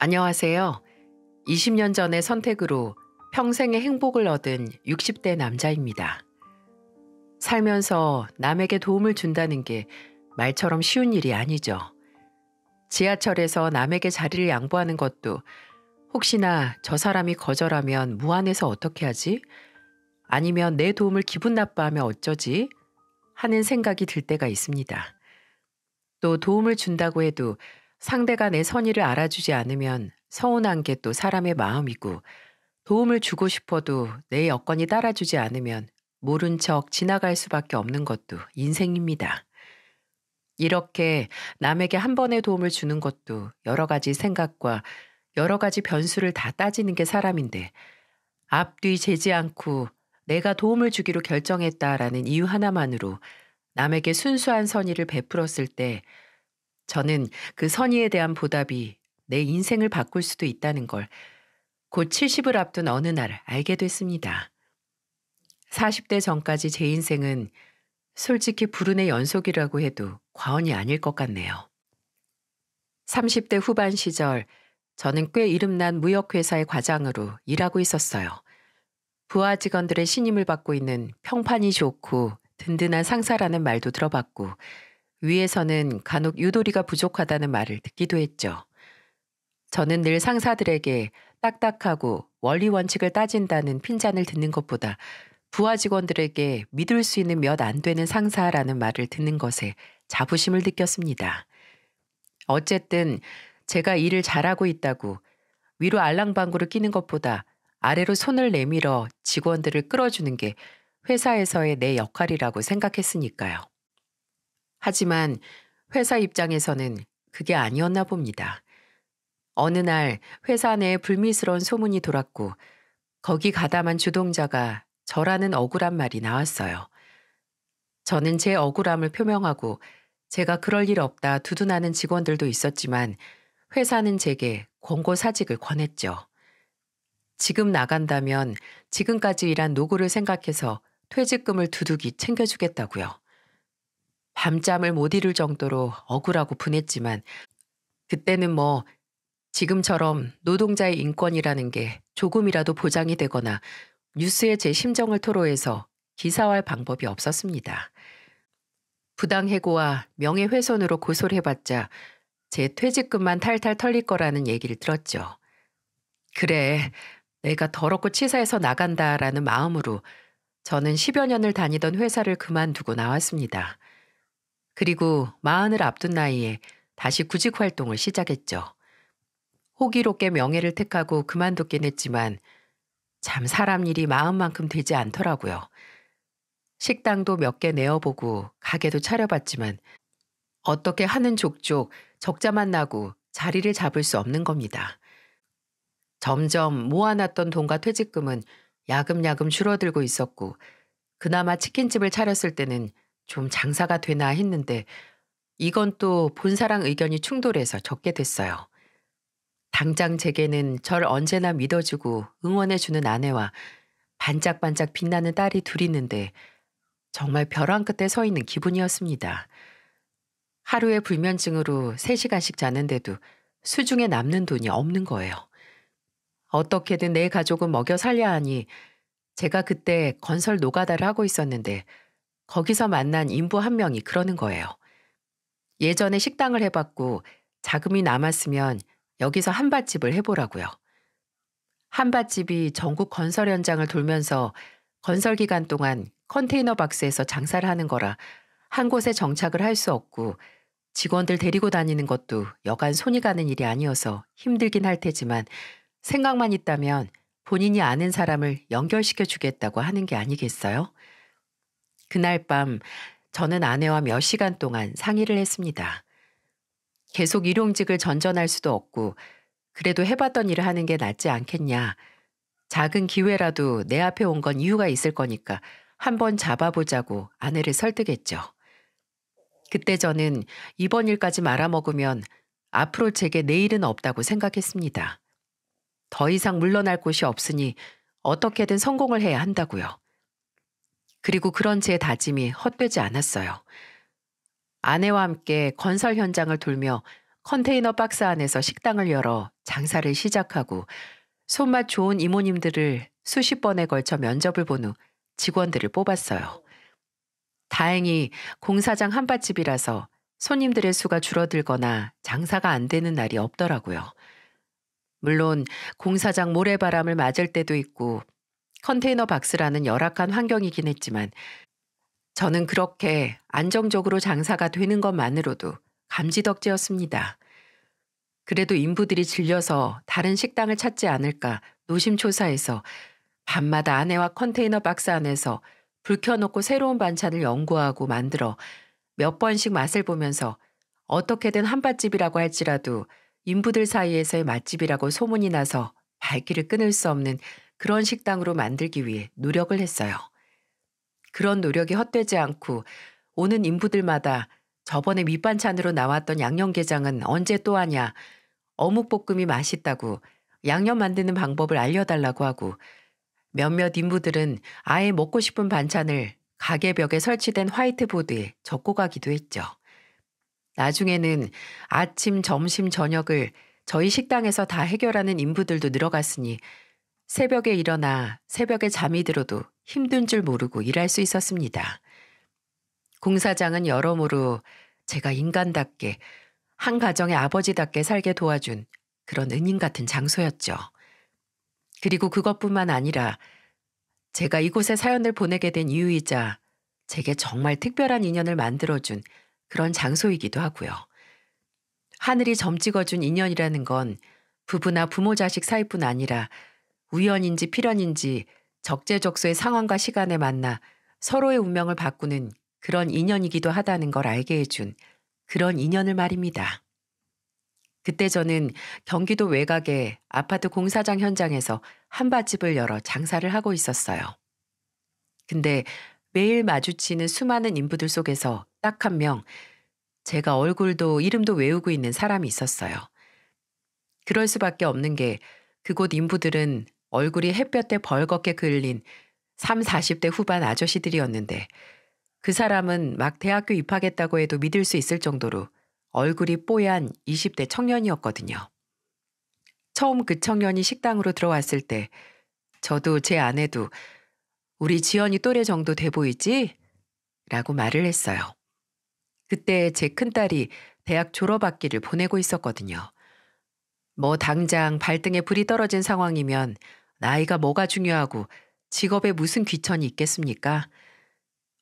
안녕하세요. 20년 전의 선택으로 평생의 행복을 얻은 60대 남자입니다. 살면서 남에게 도움을 준다는 게 말처럼 쉬운 일이 아니죠. 지하철에서 남에게 자리를 양보하는 것도 혹시나 저 사람이 거절하면 무안해서 어떻게 하지? 아니면 내 도움을 기분 나빠하면 어쩌지? 하는 생각이 들 때가 있습니다. 또 도움을 준다고 해도 상대가 내 선의를 알아주지 않으면 서운한 게 또 사람의 마음이고, 도움을 주고 싶어도 내 여건이 따라주지 않으면 모른 척 지나갈 수밖에 없는 것도 인생입니다. 이렇게 남에게 한 번의 도움을 주는 것도 여러 가지 생각과 여러 가지 변수를 다 따지는 게 사람인데, 앞뒤 재지 않고 내가 도움을 주기로 결정했다라는 이유 하나만으로 남에게 순수한 선의를 베풀었을 때, 저는 그 선의에 대한 보답이 내 인생을 바꿀 수도 있다는 걸 곧 70을 앞둔 어느 날 알게 됐습니다. 40대 전까지 제 인생은 솔직히 불운의 연속이라고 해도 과언이 아닐 것 같네요. 30대 후반 시절, 저는 꽤 이름난 무역회사의 과장으로 일하고 있었어요. 부하 직원들의 신임을 받고 있는 평판이 좋고 든든한 상사라는 말도 들어봤고, 위에서는 간혹 유도리가 부족하다는 말을 듣기도 했죠. 저는 늘 상사들에게 딱딱하고 원리 원칙을 따진다는 핀잔을 듣는 것보다 부하 직원들에게 믿을 수 있는 몇 안 되는 상사라는 말을 듣는 것에 자부심을 느꼈습니다. 어쨌든 제가 일을 잘하고 있다고 위로 알랑방구를 끼는 것보다 아래로 손을 내밀어 직원들을 끌어주는 게 회사에서의 내 역할이라고 생각했으니까요. 하지만 회사 입장에서는 그게 아니었나 봅니다. 어느 날 회사 내에 불미스러운 소문이 돌았고, 거기 가담한 주동자가 저라는 억울한 말이 나왔어요. 저는 제 억울함을 표명하고 제가 그럴 일 없다 두둔하는 직원들도 있었지만, 회사는 제게 권고사직을 권했죠. 지금 나간다면 지금까지 일한 노고를 생각해서 퇴직금을 두둑이 챙겨주겠다고요. 밤잠을 못 이룰 정도로 억울하고 분했지만, 그때는 뭐 지금처럼 노동자의 인권이라는 게 조금이라도 보장이 되거나 뉴스에 제 심정을 토로해서 기사화할 방법이 없었습니다. 부당해고와 명예훼손으로 고소를 해봤자 제 퇴직금만 탈탈 털릴 거라는 얘기를 들었죠. 그래, 내가 더럽고 치사해서 나간다라는 마음으로 저는 10여 년을 다니던 회사를 그만두고 나왔습니다. 그리고 40을 앞둔 나이에 다시 구직 활동을 시작했죠. 호기롭게 명예를 택하고 그만뒀긴 했지만 참 사람 일이 마음만큼 되지 않더라고요. 식당도 몇 개 내어보고 가게도 차려봤지만 어떻게 하는 족족 적자만 나고 자리를 잡을 수 없는 겁니다. 점점 모아놨던 돈과 퇴직금은 야금야금 줄어들고 있었고, 그나마 치킨집을 차렸을 때는 좀 장사가 되나 했는데, 이건 또 본사랑 의견이 충돌해서 접게 됐어요. 당장 제게는 절 언제나 믿어주고 응원해주는 아내와 반짝반짝 빛나는 딸이 둘 있는데, 정말 벼랑 끝에 서 있는 기분이었습니다. 하루에 불면증으로 3시간씩 자는데도 수중에 남는 돈이 없는 거예요. 어떻게든 내 가족은 먹여 살려야 하니 제가 그때 건설 노가다를 하고 있었는데, 거기서 만난 인부 한 명이 그러는 거예요. 예전에 식당을 해봤고 자금이 남았으면 여기서 한밭집을 해보라고요. 한밭집이 전국 건설 현장을 돌면서 건설 기간 동안 컨테이너 박스에서 장사를 하는 거라 한 곳에 정착을 할 수 없고, 직원들 데리고 다니는 것도 여간 손이 가는 일이 아니어서 힘들긴 할 테지만, 생각만 있다면 본인이 아는 사람을 연결시켜 주겠다고 하는 게 아니겠어요? 그날 밤 저는 아내와 몇 시간 동안 상의를 했습니다. 계속 일용직을 전전할 수도 없고, 그래도 해봤던 일을 하는 게 낫지 않겠냐. 작은 기회라도 내 앞에 온 건 이유가 있을 거니까 한번 잡아보자고 아내를 설득했죠. 그때 저는 이번 일까지 말아먹으면 앞으로 제게 내일은 없다고 생각했습니다. 더 이상 물러날 곳이 없으니 어떻게든 성공을 해야 한다고요. 그리고 그런 제 다짐이 헛되지 않았어요. 아내와 함께 건설 현장을 돌며 컨테이너 박스 안에서 식당을 열어 장사를 시작하고 손맛 좋은 이모님들을 수십 번에 걸쳐 면접을 본 후 직원들을 뽑았어요. 다행히 공사장 한밭집이라서 손님들의 수가 줄어들거나 장사가 안 되는 날이 없더라고요. 물론 공사장 모래바람을 맞을 때도 있고 컨테이너 박스라는 열악한 환경이긴 했지만 저는 그렇게 안정적으로 장사가 되는 것만으로도 감지덕지였습니다. 그래도 인부들이 질려서 다른 식당을 찾지 않을까 노심초사해서 밤마다 아내와 컨테이너 박스 안에서 불 켜놓고 새로운 반찬을 연구하고 만들어 몇 번씩 맛을 보면서 어떻게든 한밭집이라고 할지라도 인부들 사이에서의 맛집이라고 소문이 나서 발길을 끊을 수 없는 그런 식당으로 만들기 위해 노력을 했어요. 그런 노력이 헛되지 않고 오는 인부들마다 저번에 밑반찬으로 나왔던 양념게장은 언제 또 하냐, 어묵볶음이 맛있다고 양념 만드는 방법을 알려달라고 하고 몇몇 인부들은 아예 먹고 싶은 반찬을 가게 벽에 설치된 화이트보드에 적고 가기도 했죠. 나중에는 아침, 점심, 저녁을 저희 식당에서 다 해결하는 인부들도 늘어갔으니 새벽에 일어나 새벽에 잠이 들어도 힘든 줄 모르고 일할 수 있었습니다. 공사장은 여러모로 제가 인간답게 한 가정의 아버지답게 살게 도와준 그런 은인 같은 장소였죠. 그리고 그것뿐만 아니라 제가 이곳에 사연을 보내게 된 이유이자 제게 정말 특별한 인연을 만들어준 그런 장소이기도 하고요. 하늘이 점 찍어준 인연이라는 건 부부나 부모 자식 사이뿐 아니라 우연인지 필연인지 적재적소의 상황과 시간에 만나 서로의 운명을 바꾸는 그런 인연이기도 하다는 걸 알게 해준 그런 인연을 말입니다. 그때 저는 경기도 외곽의 아파트 공사장 현장에서 한밭집을 열어 장사를 하고 있었어요. 근데 매일 마주치는 수많은 인부들 속에서 딱 한 명, 제가 얼굴도 이름도 외우고 있는 사람이 있었어요. 그럴 수밖에 없는 게 그곳 인부들은 얼굴이 햇볕에 벌겋게 그을린 30, 40대 후반 아저씨들이었는데 그 사람은 막 대학교 입학했다고 해도 믿을 수 있을 정도로 얼굴이 뽀얀 20대 청년이었거든요. 처음 그 청년이 식당으로 들어왔을 때 저도 제 아내도 우리 지연이 또래 정도 돼 보이지? 라고 말을 했어요. 그때 제 큰딸이 대학 졸업학기를 보내고 있었거든요. 뭐 당장 발등에 불이 떨어진 상황이면 나이가 뭐가 중요하고 직업에 무슨 귀천이 있겠습니까?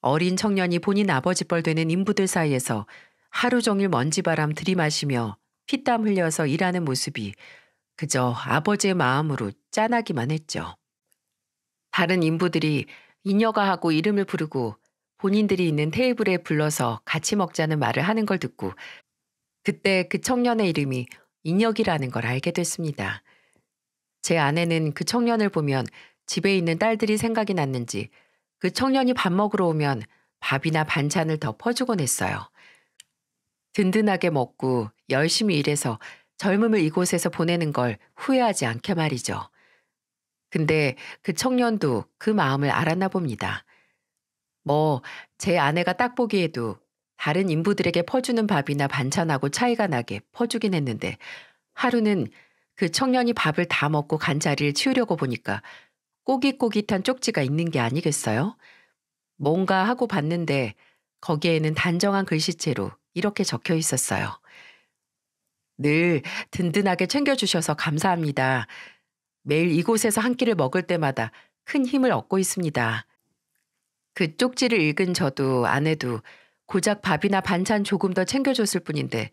어린 청년이 본인 아버지 뻘 되는 인부들 사이에서 하루 종일 먼지바람 들이마시며 피땀 흘려서 일하는 모습이 그저 아버지의 마음으로 짠하기만 했죠. 다른 인부들이 이녀가 하고 이름을 부르고 본인들이 있는 테이블에 불러서 같이 먹자는 말을 하는 걸 듣고 그때 그 청년의 이름이 인혁이라는 걸 알게 됐습니다. 제 아내는 그 청년을 보면 집에 있는 딸들이 생각이 났는지 그 청년이 밥 먹으러 오면 밥이나 반찬을 더 퍼주곤 했어요. 든든하게 먹고 열심히 일해서 젊음을 이곳에서 보내는 걸 후회하지 않게 말이죠. 근데 그 청년도 그 마음을 알았나 봅니다. 뭐 제 아내가 딱 보기에도 다른 인부들에게 퍼주는 밥이나 반찬하고 차이가 나게 퍼주긴 했는데 하루는 그 청년이 밥을 다 먹고 간 자리를 치우려고 보니까 꼬깃꼬깃한 쪽지가 있는 게 아니겠어요? 뭔가 하고 봤는데 거기에는 단정한 글씨체로 이렇게 적혀 있었어요. 늘 든든하게 챙겨주셔서 감사합니다. 매일 이곳에서 한 끼를 먹을 때마다 큰 힘을 얻고 있습니다. 그 쪽지를 읽은 저도 아내도 고작 밥이나 반찬 조금 더 챙겨줬을 뿐인데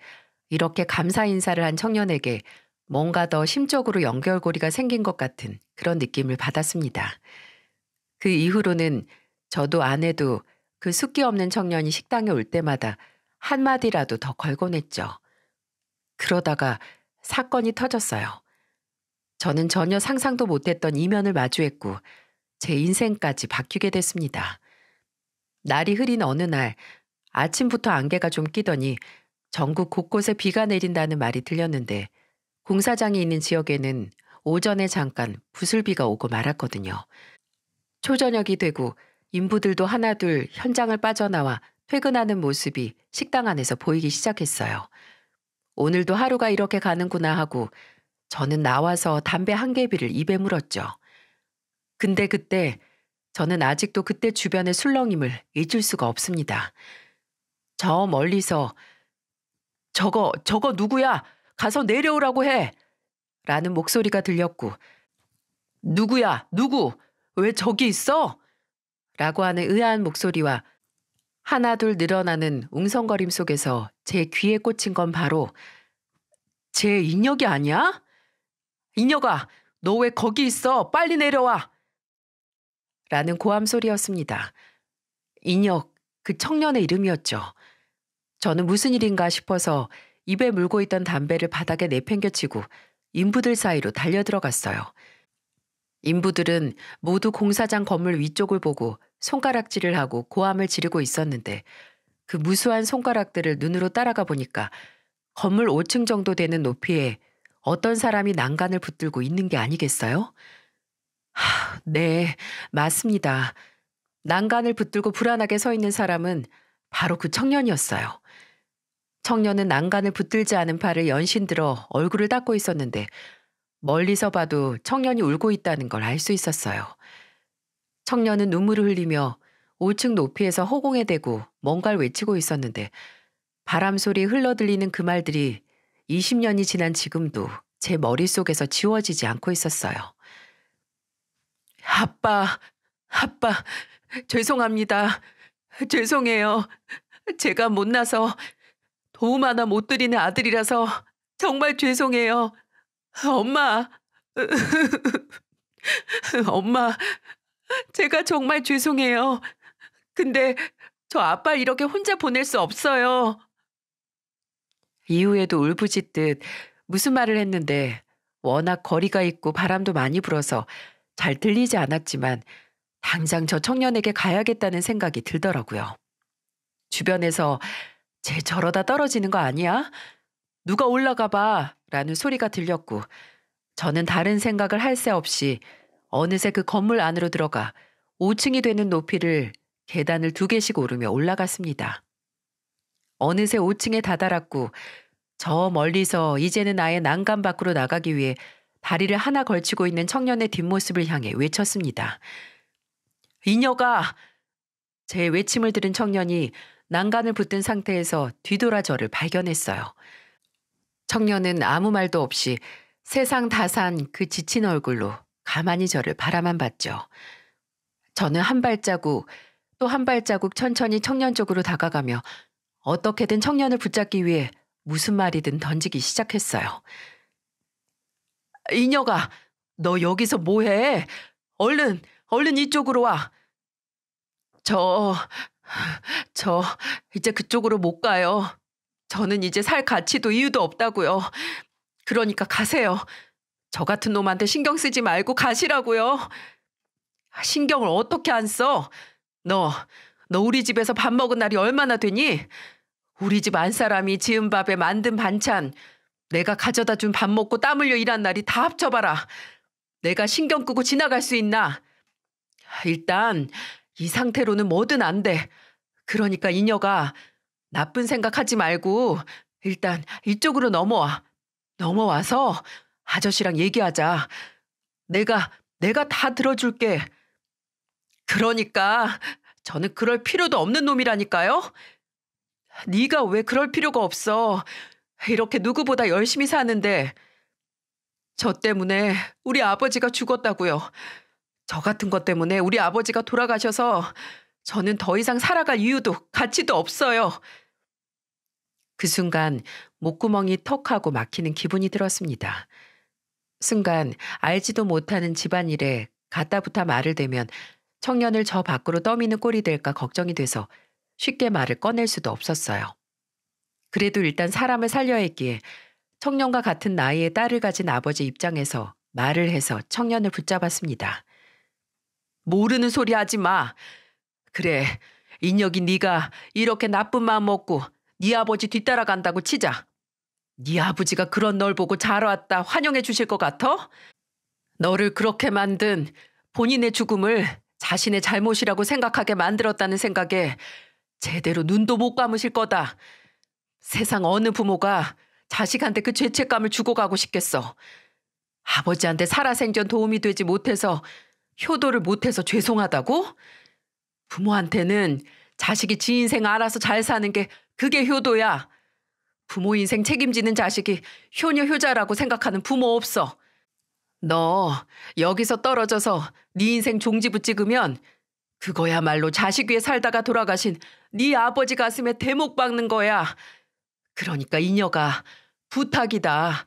이렇게 감사 인사를 한 청년에게 뭔가 더 심적으로 연결고리가 생긴 것 같은 그런 느낌을 받았습니다. 그 이후로는 저도 아내도 그 숫기 없는 청년이 식당에 올 때마다 한마디라도 더 걸곤 했죠. 그러다가 사건이 터졌어요. 저는 전혀 상상도 못했던 이면을 마주했고 제 인생까지 바뀌게 됐습니다. 날이 흐린 어느 날 아침부터 안개가 좀 끼더니 전국 곳곳에 비가 내린다는 말이 들렸는데 공사장이 있는 지역에는 오전에 잠깐 부슬비가 오고 말았거든요. 초저녁이 되고 인부들도 하나둘 현장을 빠져나와 퇴근하는 모습이 식당 안에서 보이기 시작했어요. 오늘도 하루가 이렇게 가는구나 하고 저는 나와서 담배 한 개비를 입에 물었죠. 근데 그때 저는 아직도 그때 주변의 술렁임을 잊을 수가 없습니다. 저 멀리서 저거 누구야? 가서 내려오라고 해! 라는 목소리가 들렸고, 누구야? 누구? 왜 저기 있어? 라고 하는 의아한 목소리와 하나둘 늘어나는 웅성거림 속에서 제 귀에 꽂힌 건 바로 제 인혁이 아니야? 인혁아, 너 왜 거기 있어? 빨리 내려와! 라는 고함 소리였습니다. 인혁, 그 청년의 이름이었죠. 저는 무슨 일인가 싶어서 입에 물고 있던 담배를 바닥에 내팽겨치고 인부들 사이로 달려들어갔어요. 인부들은 모두 공사장 건물 위쪽을 보고 손가락질을 하고 고함을 지르고 있었는데 그 무수한 손가락들을 눈으로 따라가 보니까 건물 5층 정도 되는 높이에 어떤 사람이 난간을 붙들고 있는 게 아니겠어요? 네, 맞습니다. 난간을 붙들고 불안하게 서 있는 사람은 바로 그 청년이었어요. 청년은 난간을 붙들지 않은 팔을 연신 들어 얼굴을 닦고 있었는데 멀리서 봐도 청년이 울고 있다는 걸 알 수 있었어요. 청년은 눈물을 흘리며 5층 높이에서 허공에 대고 뭔가를 외치고 있었는데 바람 소리에 흘러들리는 그 말들이 20년이 지난 지금도 제 머릿속에서 지워지지 않고 있었어요. 아빠, 죄송합니다. 죄송해요. 제가 못나서 도움 하나 못 드리는 아들이라서 정말 죄송해요. 엄마, 엄마, 제가 정말 죄송해요. 근데 저 아빠 이렇게 혼자 보낼 수 없어요. 이후에도 울부짖듯 무슨 말을 했는데 워낙 거리가 있고 바람도 많이 불어서 잘 들리지 않았지만 당장 저 청년에게 가야겠다는 생각이 들더라고요. 주변에서 쟤 저러다 떨어지는 거 아니야? 누가 올라가 봐 라는 소리가 들렸고 저는 다른 생각을 할 새 없이 어느새 그 건물 안으로 들어가 5층이 되는 높이를 계단을 2개씩 오르며 올라갔습니다. 어느새 5층에 다다랐고 저 멀리서 이제는 아예 난간 밖으로 나가기 위해 다리를 하나 걸치고 있는 청년의 뒷모습을 향해 외쳤습니다. 인혁아! 제 외침을 들은 청년이 난간을 붙든 상태에서 뒤돌아 저를 발견했어요. 청년은 아무 말도 없이 세상 다 산 그 지친 얼굴로 가만히 저를 바라만 봤죠. 저는 한 발자국 또 한 발자국 천천히 청년 쪽으로 다가가며 어떻게든 청년을 붙잡기 위해 무슨 말이든 던지기 시작했어요. 인혁아, 너 여기서 뭐해? 얼른 이쪽으로 와. 저 이제 그쪽으로 못 가요. 저는 이제 살 가치도 이유도 없다고요. 그러니까 가세요. 저 같은 놈한테 신경 쓰지 말고 가시라고요. 신경을 어떻게 안 써? 너 우리 집에서 밥 먹은 날이 얼마나 되니? 우리 집 안사람이 지은 밥에 만든 반찬, 내가 가져다 준 밥 먹고 땀 흘려 일한 날이 다 합쳐봐라. 내가 신경 끄고 지나갈 수 있나? 일단 이 상태로는 뭐든 안 돼. 그러니까 인혁아, 나쁜 생각하지 말고 일단 이쪽으로 넘어와. 넘어와서 아저씨랑 얘기하자. 내가 다 들어줄게. 그러니까 저는 그럴 필요도 없는 놈이라니까요. 네가 왜 그럴 필요가 없어. 이렇게 누구보다 열심히 사는데. 저 때문에 우리 아버지가 죽었다고요. 저 같은 것 때문에 우리 아버지가 돌아가셔서 저는 더 이상 살아갈 이유도 가치도 없어요. 그 순간 목구멍이 턱 하고 막히는 기분이 들었습니다. 순간 알지도 못하는 집안일에 가따부타 말을 대면 청년을 저 밖으로 떠미는 꼴이 될까 걱정이 돼서 쉽게 말을 꺼낼 수도 없었어요. 그래도 일단 사람을 살려야 했기에 청년과 같은 나이의 딸을 가진 아버지 입장에서 말을 해서 청년을 붙잡았습니다. 모르는 소리 하지 마. 그래, 인혁이 네가 이렇게 나쁜 마음 먹고 네 아버지 뒤따라간다고 치자. 네 아버지가 그런 널 보고 잘 왔다 환영해 주실 것 같아? 너를 그렇게 만든 본인의 죽음을 자신의 잘못이라고 생각하게 만들었다는 생각에 제대로 눈도 못 감으실 거다. 세상 어느 부모가 자식한테 그 죄책감을 주고 가고 싶겠어. 아버지한테 살아생전 도움이 되지 못해서 효도를 못해서 죄송하다고? 부모한테는 자식이 지 인생 알아서 잘 사는 게 그게 효도야. 부모 인생 책임지는 자식이 효녀 효자라고 생각하는 부모 없어. 너 여기서 떨어져서 네 인생 종지부 찍으면 그거야말로 자식 위에 살다가 돌아가신 네 아버지 가슴에 대목 박는 거야. 그러니까 이녀가 부탁이다.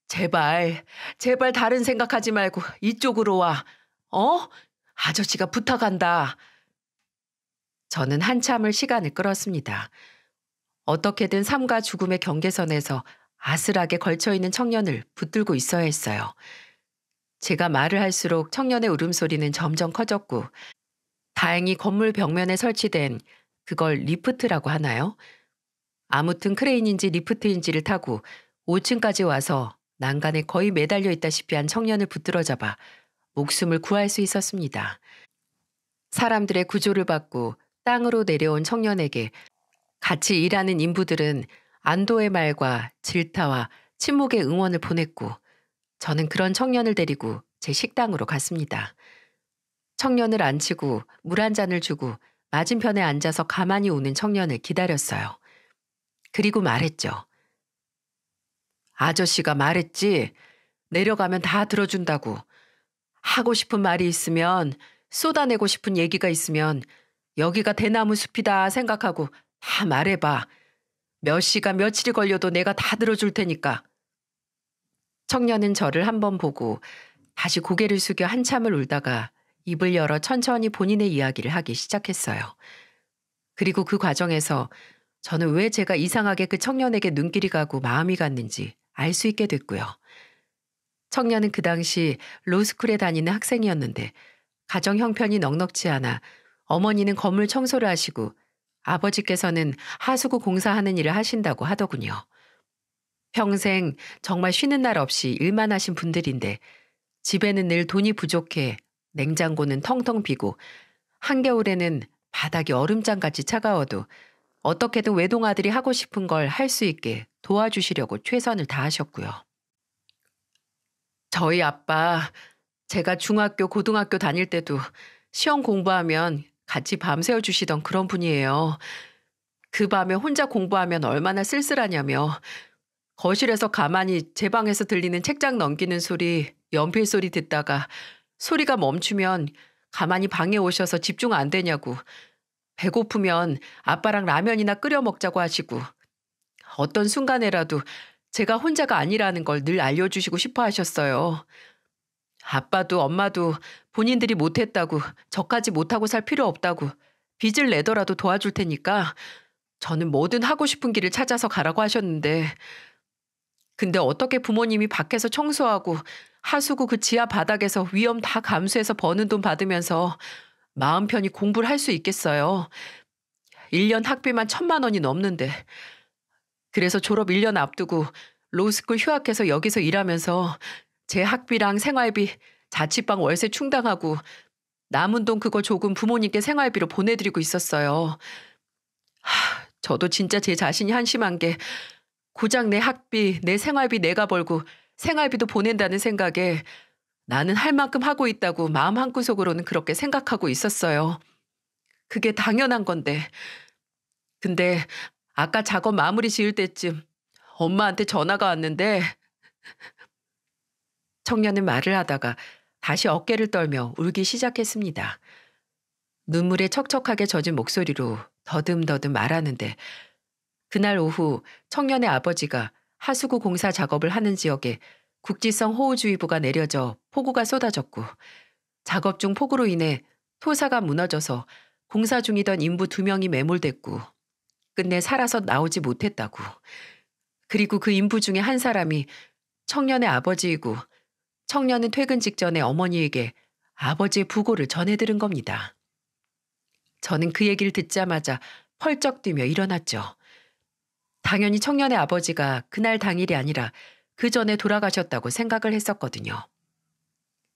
제발, 제발 다른 생각하지 말고 이쪽으로 와. 어? 아저씨가 부탁한다. 저는 한참을 시간을 끌었습니다. 어떻게든 삶과 죽음의 경계선에서 아슬하게 걸쳐있는 청년을 붙들고 있어야 했어요. 제가 말을 할수록 청년의 울음소리는 점점 커졌고 다행히 건물 벽면에 설치된 그걸 리프트라고 하나요? 아무튼 크레인인지 리프트인지를 타고 5층까지 와서 난간에 거의 매달려 있다시피 한 청년을 붙들어 잡아 목숨을 구할 수 있었습니다. 사람들의 구조를 받고 땅으로 내려온 청년에게 같이 일하는 인부들은 안도의 말과 질타와 침묵의 응원을 보냈고 저는 그런 청년을 데리고 제 식당으로 갔습니다. 청년을 앉히고 물 한 잔을 주고 맞은편에 앉아서 가만히 오는 청년을 기다렸어요. 그리고 말했죠. 아저씨가 말했지. 내려가면 다 들어준다고. 하고 싶은 말이 있으면 쏟아내고 싶은 얘기가 있으면 여기가 대나무 숲이다 생각하고 다 말해봐. 몇 시간 며칠이 걸려도 내가 다 들어줄 테니까. 청년은 저를 한번 보고 다시 고개를 숙여 한참을 울다가 입을 열어 천천히 본인의 이야기를 하기 시작했어요. 그리고 그 과정에서 저는 왜 제가 이상하게 그 청년에게 눈길이 가고 마음이 갔는지 알 수 있게 됐고요. 청년은 그 당시 로스쿨에 다니는 학생이었는데 가정 형편이 넉넉지 않아 어머니는 건물 청소를 하시고 아버지께서는 하수구 공사하는 일을 하신다고 하더군요. 평생 정말 쉬는 날 없이 일만 하신 분들인데 집에는 늘 돈이 부족해 냉장고는 텅텅 비고 한겨울에는 바닥이 얼음장같이 차가워도 어떻게든 외동아들이 하고 싶은 걸 할 수 있게 도와주시려고 최선을 다하셨고요. 저희 아빠, 제가 중학교, 고등학교 다닐 때도 시험 공부하면 같이 밤새워 주시던 그런 분이에요. 그 밤에 혼자 공부하면 얼마나 쓸쓸하냐며 거실에서 가만히 제 방에서 들리는 책장 넘기는 소리, 연필 소리 듣다가 소리가 멈추면 가만히 방에 오셔서 집중 안 되냐고 배고프면 아빠랑 라면이나 끓여 먹자고 하시고 어떤 순간에라도 제가 혼자가 아니라는 걸 늘 알려주시고 싶어 하셨어요. 아빠도 엄마도 본인들이 못했다고 저까지 못하고 살 필요 없다고 빚을 내더라도 도와줄 테니까 저는 뭐든 하고 싶은 길을 찾아서 가라고 하셨는데 근데 어떻게 부모님이 밖에서 청소하고 하수구 그 지하 바닥에서 위험 다 감수해서 버는 돈 받으면서 마음 편히 공부를 할 수 있겠어요. 1년 학비만 1,000만 원이 넘는데. 그래서 졸업 1년 앞두고 로스쿨 휴학해서 여기서 일하면서 제 학비랑 생활비, 자취방 월세 충당하고 남은 돈 그거 조금 부모님께 생활비로 보내드리고 있었어요. 저도 진짜 제 자신이 한심한 게 고작 내 학비, 내 생활비 내가 벌고 생활비도 보낸다는 생각에 나는 할 만큼 하고 있다고 마음 한구석으로는 그렇게 생각하고 있었어요. 그게 당연한 건데. 근데 아까 작업 마무리 지을 때쯤 엄마한테 전화가 왔는데 청년은 말을 하다가 다시 어깨를 떨며 울기 시작했습니다. 눈물에 척척하게 젖은 목소리로 더듬더듬 말하는데 그날 오후 청년의 아버지가 하수구 공사 작업을 하는 지역에 국지성 호우주의보가 내려져 폭우가 쏟아졌고 작업 중 폭우로 인해 토사가 무너져서 공사 중이던 인부 2명이 매몰됐고 끝내 살아서 나오지 못했다고. 그리고 그 인부 중에 한 사람이 청년의 아버지이고 청년은 퇴근 직전에 어머니에게 아버지의 부고를 전해들은 겁니다. 저는 그 얘기를 듣자마자 펄쩍 뛰며 일어났죠. 당연히 청년의 아버지가 그날 당일이 아니라 그 전에 돌아가셨다고 생각을 했었거든요.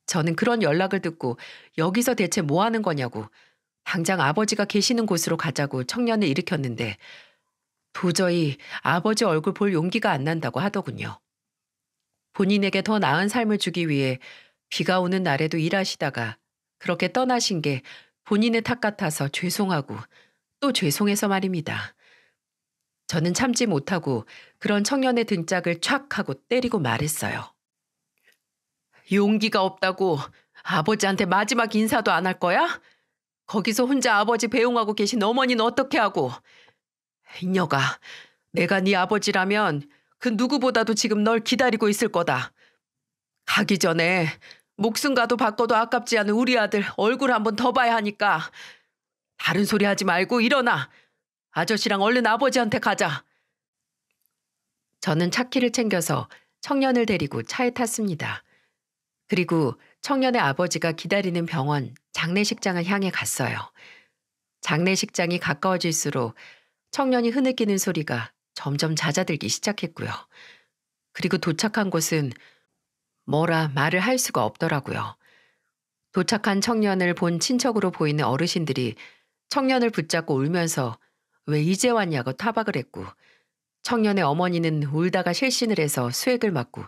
저는 그런 연락을 듣고 여기서 대체 뭐 하는 거냐고 당장 아버지가 계시는 곳으로 가자고 청년을 일으켰는데 도저히 아버지 얼굴 볼 용기가 안 난다고 하더군요. 본인에게 더 나은 삶을 주기 위해 비가 오는 날에도 일하시다가 그렇게 떠나신 게 본인의 탓 같아서 죄송하고 또 죄송해서 말입니다. 저는 참지 못하고 그런 청년의 등짝을 촥 하고 때리고 말했어요. 용기가 없다고 아버지한테 마지막 인사도 안 할 거야? 거기서 혼자 아버지 배웅하고 계신 어머니는 어떻게 하고? 인여가, 내가 네 아버지라면 그 누구보다도 지금 널 기다리고 있을 거다. 가기 전에 목숨과도 바꿔도 아깝지 않은 우리 아들 얼굴 한번 더 봐야 하니까 다른 소리 하지 말고 일어나. 아저씨랑 얼른 아버지한테 가자. 저는 차키를 챙겨서 청년을 데리고 차에 탔습니다. 그리고 청년의 아버지가 기다리는 병원 장례식장을 향해 갔어요. 장례식장이 가까워질수록 청년이 흐느끼는 소리가 점점 잦아들기 시작했고요. 그리고 도착한 곳은 뭐라 말을 할 수가 없더라고요. 도착한 청년을 본 친척으로 보이는 어르신들이 청년을 붙잡고 울면서 왜 이제 왔냐고 타박을 했고, 청년의 어머니는 울다가 실신을 해서 수액을 맞고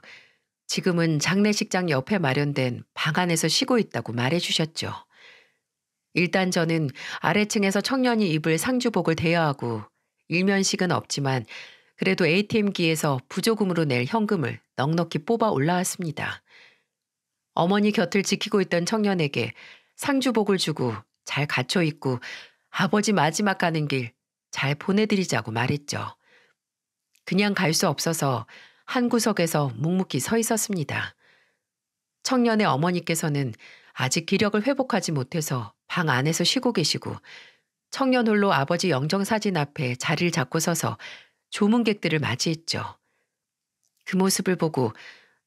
지금은 장례식장 옆에 마련된 방 안에서 쉬고 있다고 말해주셨죠. 일단 저는 아래층에서 청년이 입을 상주복을 대여하고 일면식은 없지만 그래도 ATM기에서 부조금으로 낼 현금을 넉넉히 뽑아 올라왔습니다. 어머니 곁을 지키고 있던 청년에게 상주복을 주고 잘 갇혀 있고 아버지 마지막 가는 길 잘 보내드리자고 말했죠. 그냥 갈 수 없어서 한 구석에서 묵묵히 서 있었습니다. 청년의 어머니께서는 아직 기력을 회복하지 못해서 방 안에서 쉬고 계시고 청년 홀로 아버지 영정사진 앞에 자리를 잡고 서서 조문객들을 맞이했죠. 그 모습을 보고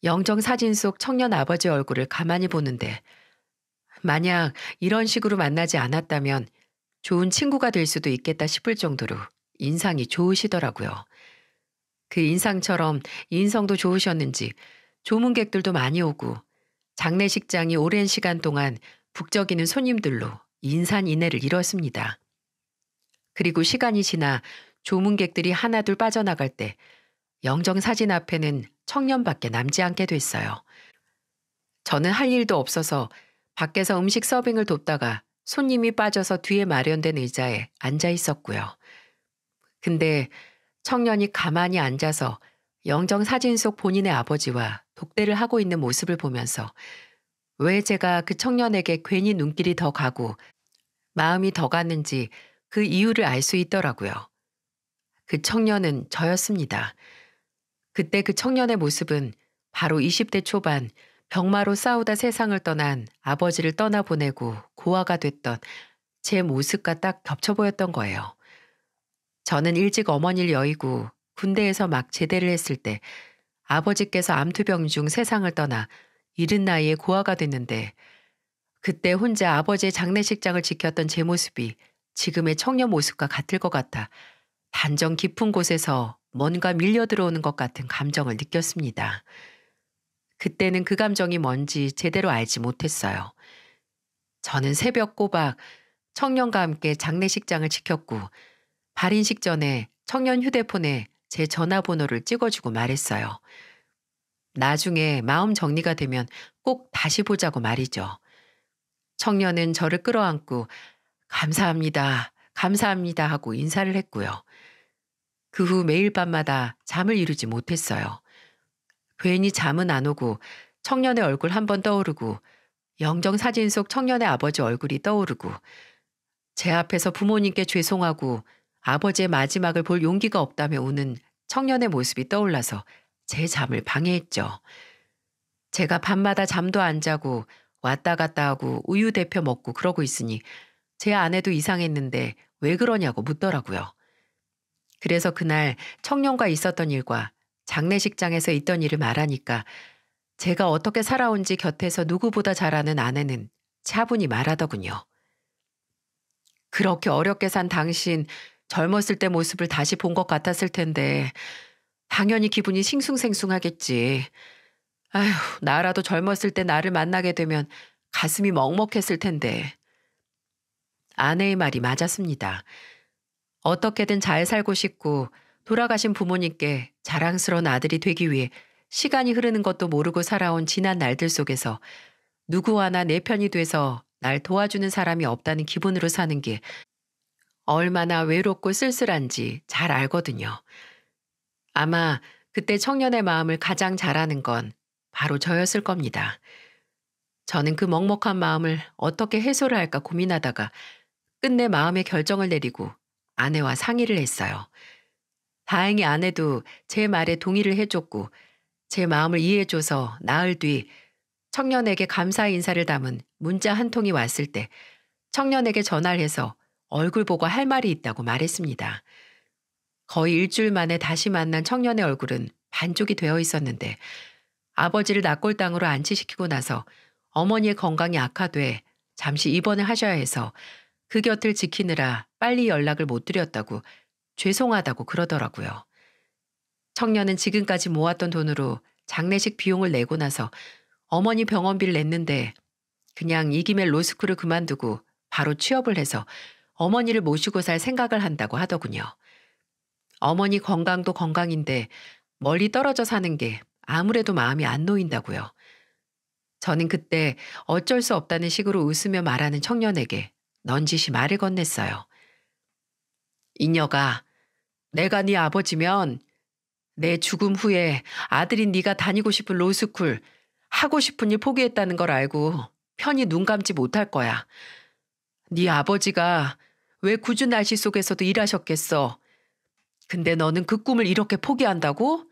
영정사진 속 청년 아버지 얼굴을 가만히 보는데 만약 이런 식으로 만나지 않았다면 좋은 친구가 될 수도 있겠다 싶을 정도로 인상이 좋으시더라고요. 그 인상처럼 인성도 좋으셨는지 조문객들도 많이 오고 장례식장이 오랜 시간 동안 북적이는 손님들로 인산인해를 이뤘습니다. 그리고 시간이 지나 조문객들이 하나둘 빠져나갈 때 영정사진 앞에는 청년밖에 남지 않게 됐어요. 저는 할 일도 없어서 밖에서 음식 서빙을 돕다가 손님이 빠져서 뒤에 마련된 의자에 앉아 있었고요. 근데 청년이 가만히 앉아서 영정사진 속 본인의 아버지와 독대를 하고 있는 모습을 보면서 왜 제가 그 청년에게 괜히 눈길이 더 가고 마음이 더 갔는지 그 이유를 알 수 있더라고요. 그 청년은 저였습니다. 그때 그 청년의 모습은 바로 20대 초반 병마로 싸우다 세상을 떠난 아버지를 떠나보내고 고아가 됐던 제 모습과 딱 겹쳐 보였던 거예요. 저는 일찍 어머니를 여의고 군대에서 막 제대를 했을 때 아버지께서 암투병 중 세상을 떠나 이른 나이에 고아가 됐는데 그때 혼자 아버지의 장례식장을 지켰던 제 모습이 지금의 청년 모습과 같을 것 같아 단정 깊은 곳에서 뭔가 밀려 들어오는 것 같은 감정을 느꼈습니다. 그때는 그 감정이 뭔지 제대로 알지 못했어요. 저는 새벽 꼬박 청년과 함께 장례식장을 지켰고 발인식 전에 청년 휴대폰에 제 전화번호를 찍어주고 말했어요. 나중에 마음 정리가 되면 꼭 다시 보자고 말이죠. 청년은 저를 끌어안고 감사합니다, 감사합니다 하고 인사를 했고요. 그 후 매일 밤마다 잠을 이루지 못했어요. 괜히 잠은 안 오고 청년의 얼굴 한 번 떠오르고 영정사진 속 청년의 아버지 얼굴이 떠오르고 제 앞에서 부모님께 죄송하고 아버지의 마지막을 볼 용기가 없다며 우는 청년의 모습이 떠올라서 제 잠을 방해했죠. 제가 밤마다 잠도 안 자고 왔다 갔다 하고 우유 데펴 먹고 그러고 있으니 제 아내도 이상했는데 왜 그러냐고 묻더라고요. 그래서 그날 청년과 있었던 일과 장례식장에서 있던 일을 말하니까 제가 어떻게 살아온지 곁에서 누구보다 잘 아는 아내는 차분히 말하더군요. 그렇게 어렵게 산 당신 젊었을 때 모습을 다시 본 것 같았을 텐데 당연히 기분이 싱숭생숭하겠지. 아휴, 나라도 젊었을 때 나를 만나게 되면 가슴이 먹먹했을 텐데. 아내의 말이 맞았습니다. 어떻게든 잘 살고 싶고 돌아가신 부모님께 자랑스러운 아들이 되기 위해 시간이 흐르는 것도 모르고 살아온 지난 날들 속에서 누구 하나 내 편이 돼서 날 도와주는 사람이 없다는 기분으로 사는 게 얼마나 외롭고 쓸쓸한지 잘 알거든요. 아마 그때 청년의 마음을 가장 잘 아는 건 바로 저였을 겁니다. 저는 그 먹먹한 마음을 어떻게 해소를 할까 고민하다가 끝내 마음의 결정을 내리고 아내와 상의를 했어요. 다행히 아내도 제 말에 동의를 해줬고 제 마음을 이해해줘서 나흘 뒤 청년에게 감사 인사를 담은 문자 한 통이 왔을 때 청년에게 전화를 해서 얼굴 보고 할 말이 있다고 말했습니다. 거의 일주일 만에 다시 만난 청년의 얼굴은 반쪽이 되어 있었는데 아버지를 낙골당으로 안치시키고 나서 어머니의 건강이 악화돼 잠시 입원을 하셔야 해서 그 곁을 지키느라 빨리 연락을 못 드렸다고 죄송하다고 그러더라고요. 청년은 지금까지 모았던 돈으로 장례식 비용을 내고 나서 어머니 병원비를 냈는데 그냥 이 김에 로스쿨을 그만두고 바로 취업을 해서 어머니를 모시고 살 생각을 한다고 하더군요. 어머니 건강도 건강인데 멀리 떨어져 사는 게 아무래도 마음이 안 놓인다고요. 저는 그때 어쩔 수 없다는 식으로 웃으며 말하는 청년에게 넌지시 말을 건넸어요. 이녀가 내가 네 아버지면 내 죽음 후에 아들인 네가 다니고 싶은 로스쿨 하고 싶은 일 포기했다는 걸 알고 편히 눈 감지 못할 거야. 네 아버지가 왜 궂은 날씨 속에서도 일하셨겠어. 근데 너는 그 꿈을 이렇게 포기한다고?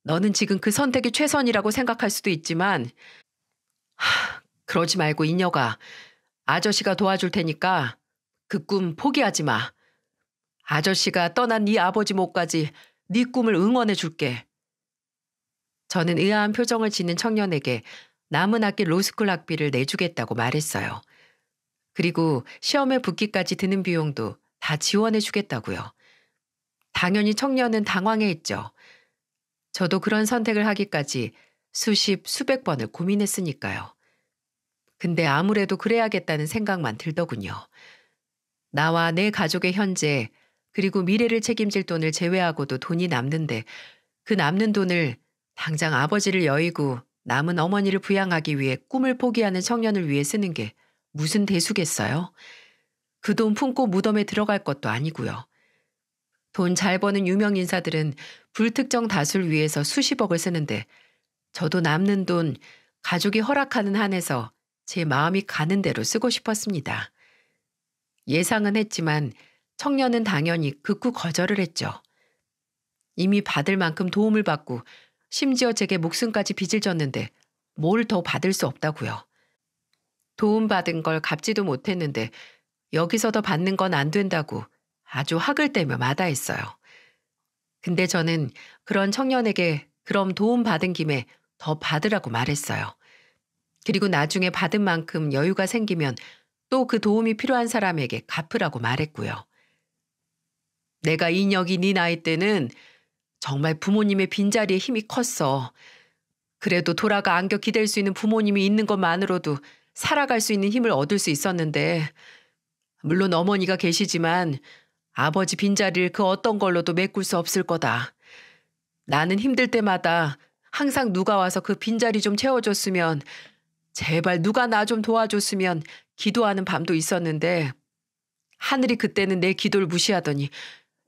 너는 지금 그 선택이 최선이라고 생각할 수도 있지만 그러지 말고 이녀가 아저씨가 도와줄 테니까 그 꿈 포기하지 마. 아저씨가 떠난 네 아버지 몫까지 네 꿈을 응원해 줄게. 저는 의아한 표정을 짓는 청년에게 남은 학기 로스쿨 학비를 내주겠다고 말했어요. 그리고 시험에 붙기까지 드는 비용도 다 지원해 주겠다고요. 당연히 청년은 당황해했죠. 저도 그런 선택을 하기까지 수십, 수백 번을 고민했으니까요. 근데 아무래도 그래야겠다는 생각만 들더군요. 나와 내 가족의 현재 그리고 미래를 책임질 돈을 제외하고도 돈이 남는데 그 남는 돈을 당장 아버지를 여의고 남은 어머니를 부양하기 위해 꿈을 포기하는 청년을 위해 쓰는 게 무슨 대수겠어요? 그 돈 품고 무덤에 들어갈 것도 아니고요. 돈 잘 버는 유명 인사들은 불특정 다수를 위해서 수십억을 쓰는데 저도 남는 돈 가족이 허락하는 한에서 제 마음이 가는 대로 쓰고 싶었습니다. 예상은 했지만 청년은 당연히 극구 거절을 했죠. 이미 받을 만큼 도움을 받고 심지어 제게 목숨까지 빚을 졌는데 뭘 더 받을 수 없다고요. 도움받은 걸 갚지도 못했는데 여기서 더 받는 건 안 된다고 아주 학을 떼며 마다했어요. 근데 저는 그런 청년에게 그럼 도움받은 김에 더 받으라고 말했어요. 그리고 나중에 받은 만큼 여유가 생기면 또 그 도움이 필요한 사람에게 갚으라고 말했고요. 내가 인혁이 네 나이 때는 정말 부모님의 빈자리에 힘이 컸어. 그래도 돌아가 안겨 기댈 수 있는 부모님이 있는 것만으로도 살아갈 수 있는 힘을 얻을 수 있었는데 물론 어머니가 계시지만 아버지 빈자리를 그 어떤 걸로도 메꿀 수 없을 거다. 나는 힘들 때마다 항상 누가 와서 그 빈자리 좀 채워줬으면 제발 누가 나 좀 도와줬으면 기도하는 밤도 있었는데 하늘이 그때는 내 기도를 무시하더니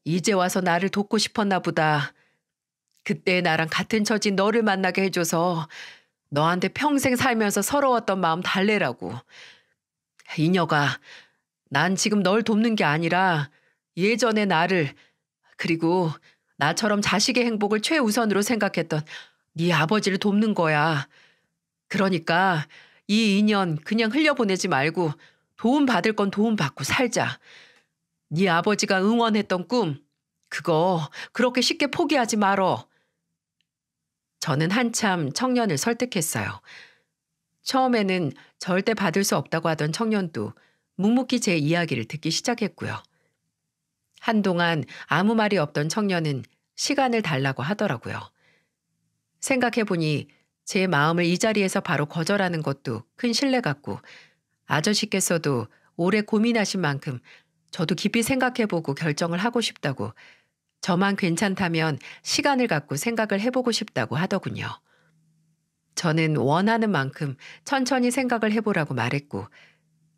이제 와서 나를 돕고 싶었나 보다. 그때 나랑 같은 처진 너를 만나게 해줘서 너한테 평생 살면서 서러웠던 마음 달래라고. 이녀가 난 지금 널 돕는 게 아니라 예전의 나를 그리고 나처럼 자식의 행복을 최우선으로 생각했던 네 아버지를 돕는 거야. 그러니까 이 인연 그냥 흘려보내지 말고 도움받을 건 도움받고 살자. 네 아버지가 응원했던 꿈 그거 그렇게 쉽게 포기하지 말어. 저는 한참 청년을 설득했어요. 처음에는 절대 받을 수 없다고 하던 청년도 묵묵히 제 이야기를 듣기 시작했고요. 한동안 아무 말이 없던 청년은 시간을 달라고 하더라고요. 생각해보니 제 마음을 이 자리에서 바로 거절하는 것도 큰 신뢰 같고 아저씨께서도 오래 고민하신 만큼 저도 깊이 생각해보고 결정을 하고 싶다고 저만 괜찮다면 시간을 갖고 생각을 해보고 싶다고 하더군요. 저는 원하는 만큼 천천히 생각을 해보라고 말했고,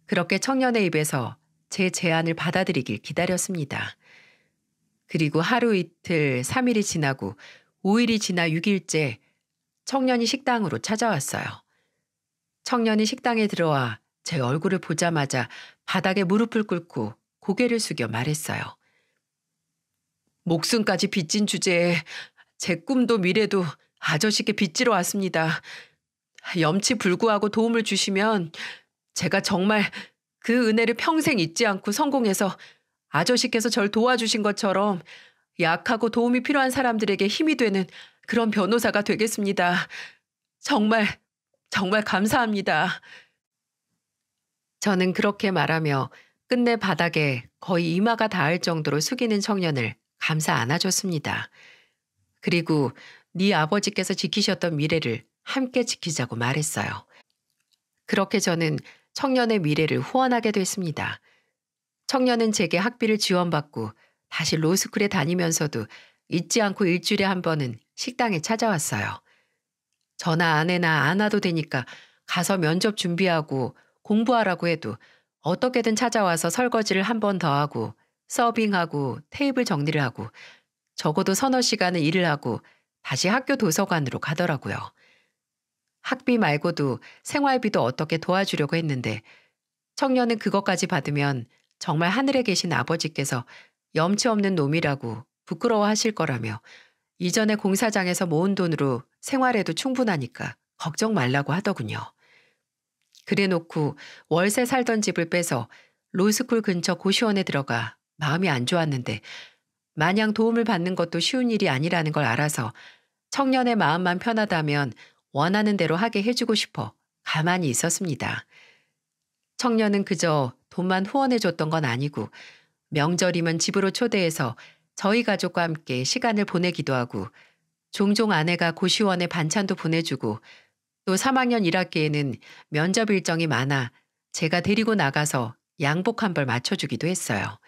그렇게 청년의 입에서 제 제안을 받아들이길 기다렸습니다. 그리고 하루 이틀, 3일이 지나고 5일이 지나 6일째 청년이 식당으로 찾아왔어요. 청년이 식당에 들어와 제 얼굴을 보자마자 바닥에 무릎을 꿇고 고개를 숙여 말했어요. 목숨까지 빚진 주제에 제 꿈도 미래도 아저씨께 빚지러 왔습니다. 염치 불구하고 도움을 주시면 제가 정말 그 은혜를 평생 잊지 않고 성공해서 아저씨께서 절 도와주신 것처럼 약하고 도움이 필요한 사람들에게 힘이 되는 그런 변호사가 되겠습니다. 정말, 정말 감사합니다. 저는 그렇게 말하며 끝내 바닥에 거의 이마가 닿을 정도로 숙이는 청년을 감사 안아줬습니다. 그리고 네 아버지께서 지키셨던 미래를 함께 지키자고 말했어요. 그렇게 저는 청년의 미래를 후원하게 됐습니다. 청년은 제게 학비를 지원받고 다시 로스쿨에 다니면서도 잊지 않고 일주일에 한 번은 식당에 찾아왔어요. 저나 아내나 안 와도 되니까 가서 면접 준비하고 공부하라고 해도 어떻게든 찾아와서 설거지를 한 번 더 하고 서빙하고 테이블 정리를 하고 적어도 서너 시간은 일을 하고 다시 학교 도서관으로 가더라고요. 학비 말고도 생활비도 어떻게 도와주려고 했는데 청년은 그것까지 받으면 정말 하늘에 계신 아버지께서 염치 없는 놈이라고 부끄러워하실 거라며 이전에 공사장에서 모은 돈으로 생활해도 충분하니까 걱정 말라고 하더군요. 그래놓고 월세 살던 집을 빼서 로스쿨 근처 고시원에 들어가 마음이 안 좋았는데 마냥 도움을 받는 것도 쉬운 일이 아니라는 걸 알아서 청년의 마음만 편하다면 원하는 대로 하게 해주고 싶어 가만히 있었습니다. 청년은 그저 돈만 후원해줬던 건 아니고 명절이면 집으로 초대해서 저희 가족과 함께 시간을 보내기도 하고 종종 아내가 고시원에 반찬도 보내주고 또 3학년 1학기에는 면접 일정이 많아 제가 데리고 나가서 양복 한 벌 맞춰주기도 했어요.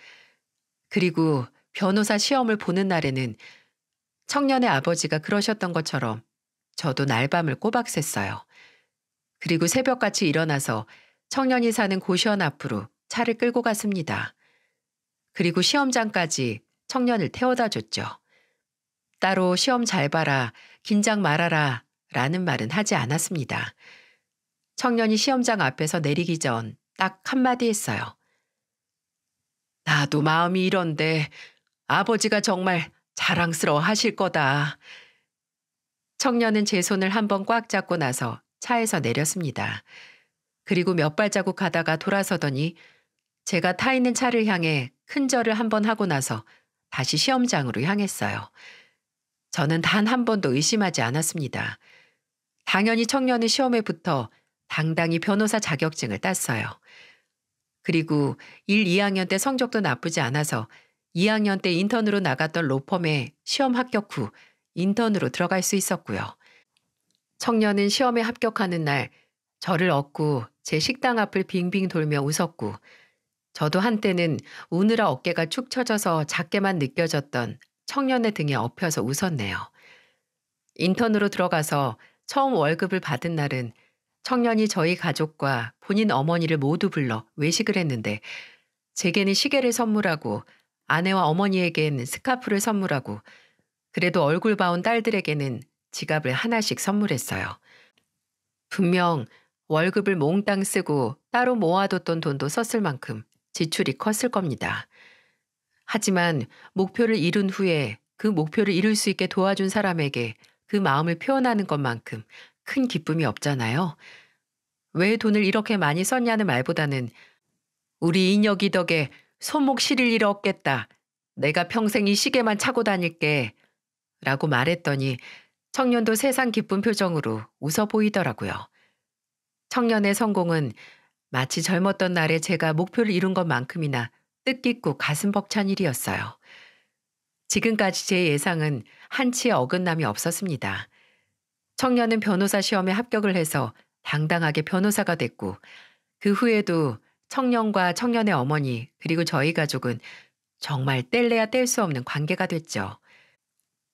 그리고 변호사 시험을 보는 날에는 청년의 아버지가 그러셨던 것처럼 저도 날밤을 꼬박 샜어요. 그리고 새벽같이 일어나서 청년이 사는 고시원 앞으로 차를 끌고 갔습니다. 그리고 시험장까지 청년을 태워다 줬죠. 따로 시험 잘 봐라, 긴장 말아라 라는 말은 하지 않았습니다. 청년이 시험장 앞에서 내리기 전 딱 한마디 했어요. 나도 마음이 이런데 아버지가 정말 자랑스러워 하실 거다. 청년은 제 손을 한번 꽉 잡고 나서 차에서 내렸습니다. 그리고 몇 발자국 가다가 돌아서더니 제가 타 있는 차를 향해 큰 절을 한번 하고 나서 다시 시험장으로 향했어요. 저는 단 한 번도 의심하지 않았습니다. 당연히 청년은 시험에 붙어 당당히 변호사 자격증을 땄어요. 그리고 1, 2학년 때 성적도 나쁘지 않아서 2학년 때 인턴으로 나갔던 로펌에 시험 합격 후 인턴으로 들어갈 수 있었고요. 청년은 시험에 합격하는 날 저를 업고 제 식당 앞을 빙빙 돌며 웃었고 저도 한때는 우느라 어깨가 축 처져서 작게만 느껴졌던 청년의 등에 엎여서 웃었네요. 인턴으로 들어가서 처음 월급을 받은 날은 청년이 저희 가족과 본인 어머니를 모두 불러 외식을 했는데 제게는 시계를 선물하고 아내와 어머니에겐 스카프를 선물하고 그래도 얼굴 봐온 딸들에게는 지갑을 하나씩 선물했어요. 분명 월급을 몽땅 쓰고 따로 모아뒀던 돈도 썼을 만큼 지출이 컸을 겁니다. 하지만 목표를 이룬 후에 그 목표를 이룰 수 있게 도와준 사람에게 그 마음을 표현하는 것만큼 큰 기쁨이 없잖아요. 왜 돈을 이렇게 많이 썼냐는 말보다는 우리 인혁이 덕에 손목 시릴 일 없겠다. 내가 평생 이 시계만 차고 다닐게. 라고 말했더니 청년도 세상 기쁜 표정으로 웃어 보이더라고요. 청년의 성공은 마치 젊었던 날에 제가 목표를 이룬 것만큼이나 뜻깊고 가슴 벅찬 일이었어요. 지금까지 제 예상은 한치의 어긋남이 없었습니다. 청년은 변호사 시험에 합격을 해서 당당하게 변호사가 됐고 그 후에도 청년과 청년의 어머니 그리고 저희 가족은 정말 뗄래야 뗄 수 없는 관계가 됐죠.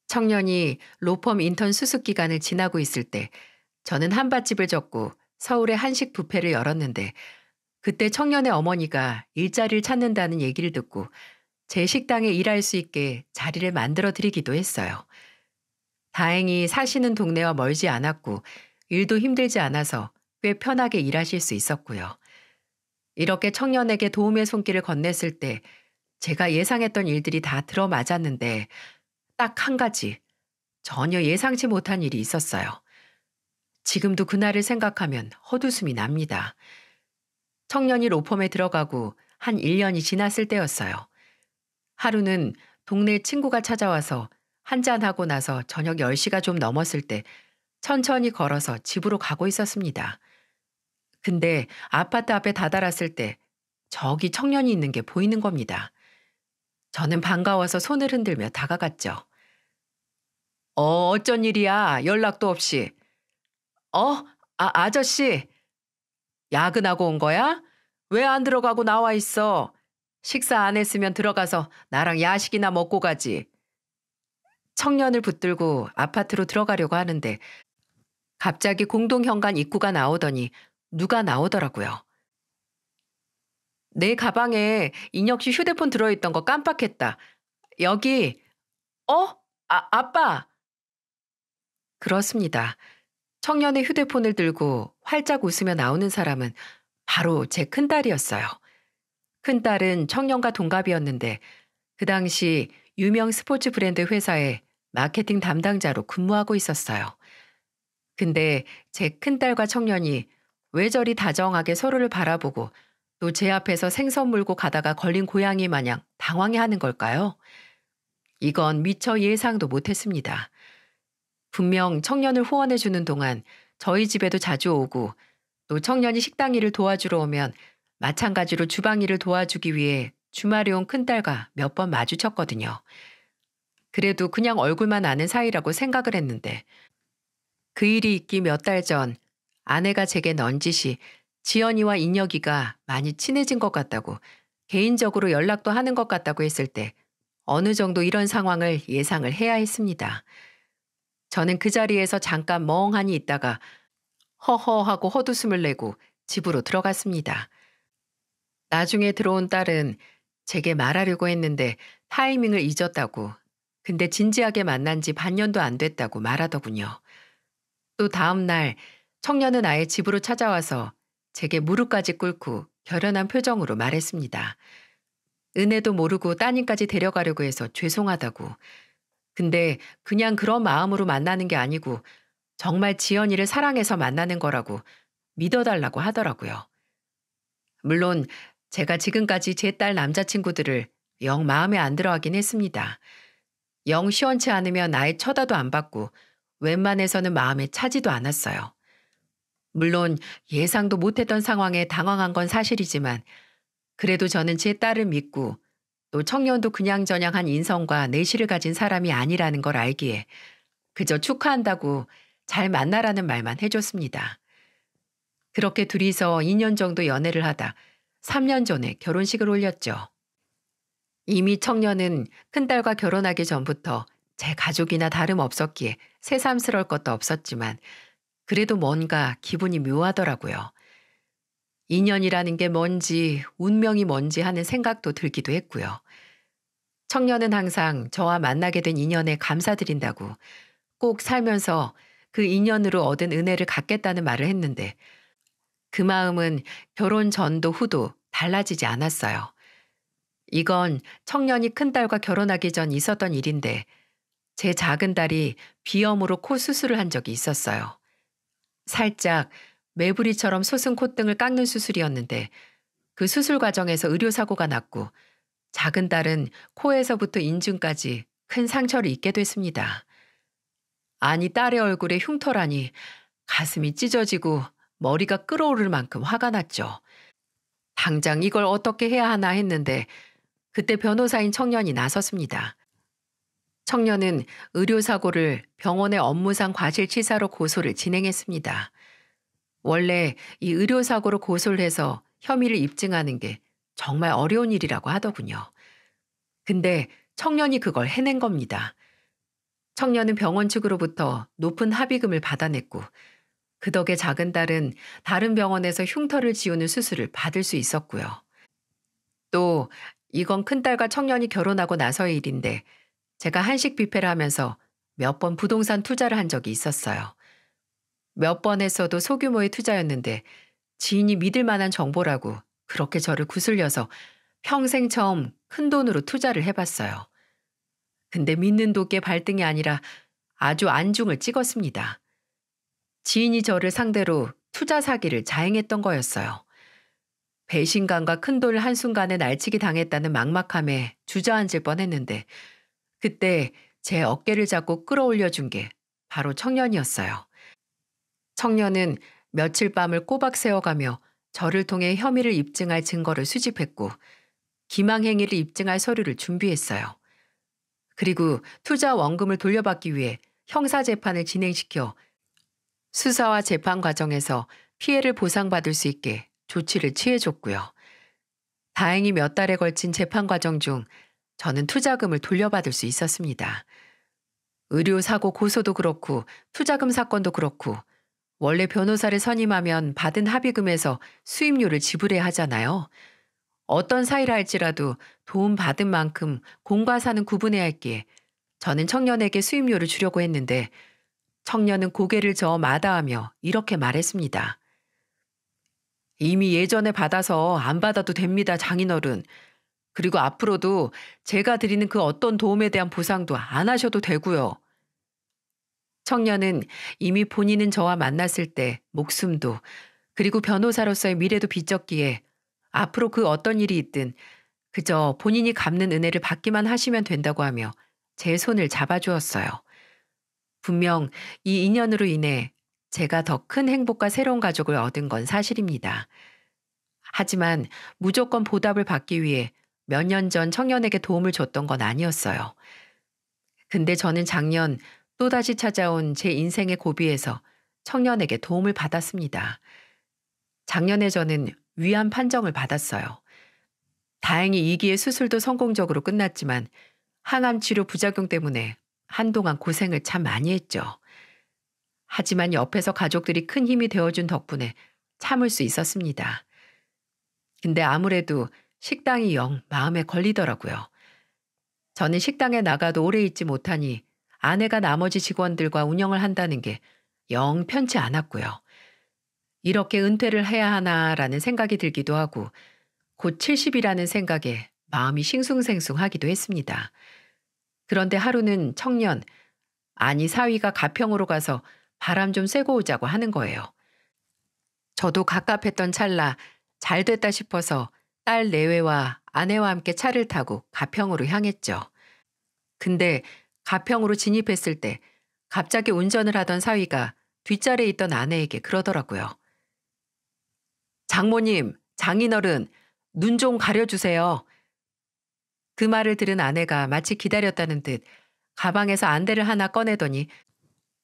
청년이 로펌 인턴 수습 기간을 지나고 있을 때 저는 한밭집을 접고 서울의 한식 뷔페를 열었는데 그때 청년의 어머니가 일자리를 찾는다는 얘기를 듣고 제 식당에 일할 수 있게 자리를 만들어 드리기도 했어요. 다행히 사시는 동네와 멀지 않았고 일도 힘들지 않아서 꽤 편하게 일하실 수 있었고요. 이렇게 청년에게 도움의 손길을 건넸을 때 제가 예상했던 일들이 다 들어맞았는데 딱 한 가지 전혀 예상치 못한 일이 있었어요. 지금도 그날을 생각하면 헛웃음이 납니다. 청년이 로펌에 들어가고 한 1년이 지났을 때였어요. 하루는 동네 친구가 찾아와서 한잔하고 나서 저녁 10시가 좀 넘었을 때 천천히 걸어서 집으로 가고 있었습니다. 근데 아파트 앞에 다다랐을 때 저기 청년이 있는 게 보이는 겁니다. 저는 반가워서 손을 흔들며 다가갔죠. 어쩐 일이야? 연락도 없이. 아저씨. 야근하고 온 거야? 왜 안 들어가고 나와 있어? 식사 안 했으면 들어가서 나랑 야식이나 먹고 가지. 청년을 붙들고 아파트로 들어가려고 하는데 갑자기 공동현관 입구가 나오더니 누가 나오더라고요. 내 가방에 인혁 씨 휴대폰 들어있던 거 깜빡했다. 여기, 아빠! 그렇습니다. 청년의 휴대폰을 들고 활짝 웃으며 나오는 사람은 바로 제 큰딸이었어요. 큰딸은 청년과 동갑이었는데 그 당시 유명 스포츠 브랜드 회사에 마케팅 담당자로 근무하고 있었어요. 근데 제 큰딸과 청년이 왜 저리 다정하게 서로를 바라보고 또 제 앞에서 생선 물고 가다가 걸린 고양이 마냥 당황해하는 걸까요? 이건 미처 예상도 못했습니다. 분명 청년을 후원해주는 동안 저희 집에도 자주 오고 또 청년이 식당 일을 도와주러 오면 마찬가지로 주방 일을 도와주기 위해 주말에 온 큰딸과 몇 번 마주쳤거든요. 그래도 그냥 얼굴만 아는 사이라고 생각을 했는데 그 일이 있기 몇 달 전 아내가 제게 넌지시 지연이와 인혁이가 많이 친해진 것 같다고 개인적으로 연락도 하는 것 같다고 했을 때 어느 정도 이런 상황을 예상을 해야 했습니다. 저는 그 자리에서 잠깐 멍하니 있다가 허허하고 헛웃음을 내고 집으로 들어갔습니다. 나중에 들어온 딸은 제게 말하려고 했는데 타이밍을 잊었다고, 근데 진지하게 만난 지 반년도 안 됐다고 말하더군요. 또 다음 날 청년은 아예 집으로 찾아와서 제게 무릎까지 꿇고 결연한 표정으로 말했습니다. 은혜도 모르고 따님까지 데려가려고 해서 죄송하다고. 근데 그냥 그런 마음으로 만나는 게 아니고 정말 지연이를 사랑해서 만나는 거라고 믿어달라고 하더라고요. 물론 제가 지금까지 제 딸 남자친구들을 영 마음에 안 들어하긴 했습니다. 영 시원치 않으면 아예 쳐다도 안 받고 웬만해서는 마음에 차지도 않았어요. 물론 예상도 못했던 상황에 당황한 건 사실이지만 그래도 저는 제 딸을 믿고 또 청년도 그냥저냥한 인성과 내실을 가진 사람이 아니라는 걸 알기에 그저 축하한다고 잘 만나라는 말만 해줬습니다. 그렇게 둘이서 2년 정도 연애를 하다 3년 전에 결혼식을 올렸죠. 이미 청년은 큰딸과 결혼하기 전부터 제 가족이나 다름없었기에 새삼스러울 것도 없었지만 그래도 뭔가 기분이 묘하더라고요. 인연이라는 게 뭔지 운명이 뭔지 하는 생각도 들기도 했고요. 청년은 항상 저와 만나게 된 인연에 감사드린다고 꼭 살면서 그 인연으로 얻은 은혜를 갚겠다는 말을 했는데 그 마음은 결혼 전도 후도 달라지지 않았어요. 이건 청년이 큰딸과 결혼하기 전 있었던 일인데 제 작은 딸이 비염으로 코 수술을 한 적이 있었어요. 살짝 매부리처럼 솟은 콧등을 깎는 수술이었는데 그 수술 과정에서 의료사고가 났고 작은 딸은 코에서부터 인중까지 큰 상처를 입게 됐습니다. 아니 딸의 얼굴에 흉터라니 가슴이 찢어지고 머리가 끓어오를 만큼 화가 났죠. 당장 이걸 어떻게 해야 하나 했는데 그때 변호사인 청년이 나섰습니다. 청년은 의료사고를 병원의 업무상 과실치사로 고소를 진행했습니다. 원래 이 의료사고로 고소를 해서 혐의를 입증하는 게 정말 어려운 일이라고 하더군요. 근데 청년이 그걸 해낸 겁니다. 청년은 병원 측으로부터 높은 합의금을 받아냈고 그 덕에 작은 딸은 다른 병원에서 흉터를 지우는 수술을 받을 수 있었고요. 또 이건 큰딸과 청년이 결혼하고 나서의 일인데 제가 한식 뷔페를 하면서 몇 번 부동산 투자를 한 적이 있었어요. 몇 번 했어도 소규모의 투자였는데 지인이 믿을 만한 정보라고 그렇게 저를 구슬려서 평생 처음 큰 돈으로 투자를 해봤어요. 근데 믿는 도끼의 발등이 아니라 아주 안중을 찍었습니다. 지인이 저를 상대로 투자 사기를 자행했던 거였어요. 배신감과 큰 돈을 한순간에 날치기 당했다는 막막함에 주저앉을 뻔했는데 그때 제 어깨를 잡고 끌어올려 준 게 바로 청년이었어요. 청년은 며칠 밤을 꼬박 세워가며 저를 통해 혐의를 입증할 증거를 수집했고 기망행위를 입증할 서류를 준비했어요. 그리고 투자 원금을 돌려받기 위해 형사재판을 진행시켜 수사와 재판 과정에서 피해를 보상받을 수 있게 조치를 취해줬고요. 다행히 몇 달에 걸친 재판 과정 중 저는 투자금을 돌려받을 수 있었습니다. 의료사고 고소도 그렇고 투자금 사건도 그렇고 원래 변호사를 선임하면 받은 합의금에서 수임료를 지불해야 하잖아요. 어떤 사이라 할지라도 도움 받은 만큼 공과 사는 구분해야 할기에 저는 청년에게 수임료를 주려고 했는데 청년은 고개를 저어 마다하며 이렇게 말했습니다. 이미 예전에 받아서 안 받아도 됩니다, 장인어른. 그리고 앞으로도 제가 드리는 그 어떤 도움에 대한 보상도 안 하셔도 되고요. 청년은 이미 본인은 저와 만났을 때 목숨도 그리고 변호사로서의 미래도 빚졌기에 앞으로 그 어떤 일이 있든 그저 본인이 갚는 은혜를 받기만 하시면 된다고 하며 제 손을 잡아주었어요. 분명 이 인연으로 인해 제가 더 큰 행복과 새로운 가족을 얻은 건 사실입니다. 하지만 무조건 보답을 받기 위해 몇 년 전 청년에게 도움을 줬던 건 아니었어요. 근데 저는 작년 또다시 찾아온 제 인생의 고비에서 청년에게 도움을 받았습니다. 작년에 저는 위암 판정을 받았어요. 다행히 2기의 수술도 성공적으로 끝났지만 항암 치료 부작용 때문에 한동안 고생을 참 많이 했죠. 하지만 옆에서 가족들이 큰 힘이 되어준 덕분에 참을 수 있었습니다. 근데 아무래도 식당이 영 마음에 걸리더라고요. 저는 식당에 나가도 오래 있지 못하니 아내가 나머지 직원들과 운영을 한다는 게 영 편치 않았고요. 이렇게 은퇴를 해야 하나라는 생각이 들기도 하고 곧 70이라는 생각에 마음이 싱숭생숭하기도 했습니다. 그런데 하루는 청년, 아니 사위가 가평으로 가서 바람 좀 쐬고 오자고 하는 거예요. 저도 갑갑했던 찰나 잘 됐다 싶어서 딸 내외와 아내와 함께 차를 타고 가평으로 향했죠. 근데 가평으로 진입했을 때 갑자기 운전을 하던 사위가 뒷자리에 있던 아내에게 그러더라고요. 장모님, 장인어른, 눈 좀 가려주세요. 그 말을 들은 아내가 마치 기다렸다는 듯 가방에서 안대를 하나 꺼내더니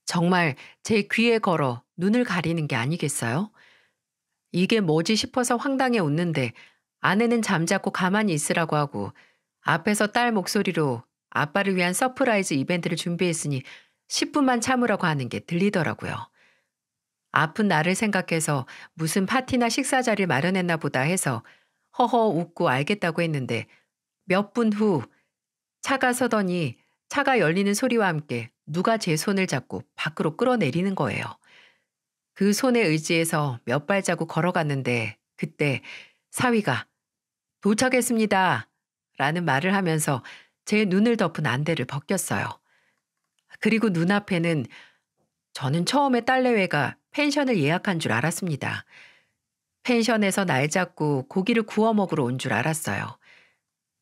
정말 제 귀에 걸어 눈을 가리는 게 아니겠어요? 이게 뭐지 싶어서 황당해 웃는데 아내는 잠자코 가만히 있으라고 하고 앞에서 딸 목소리로 아빠를 위한 서프라이즈 이벤트를 준비했으니 10분만 참으라고 하는 게 들리더라고요. 아픈 나를 생각해서 무슨 파티나 식사 자리를 마련했나 보다 해서 허허 웃고 알겠다고 했는데 몇 분 후 차가 서더니 차가 열리는 소리와 함께 누가 제 손을 잡고 밖으로 끌어내리는 거예요. 그 손에 의지해서 몇 발자국 걸어갔는데 그때 사위가 도착했습니다 라는 말을 하면서 제 눈을 덮은 안대를 벗겼어요. 그리고 눈앞에는 저는 처음에 딸내외가 펜션을 예약한 줄 알았습니다. 펜션에서 날 잡고 고기를 구워 먹으러 온 줄 알았어요.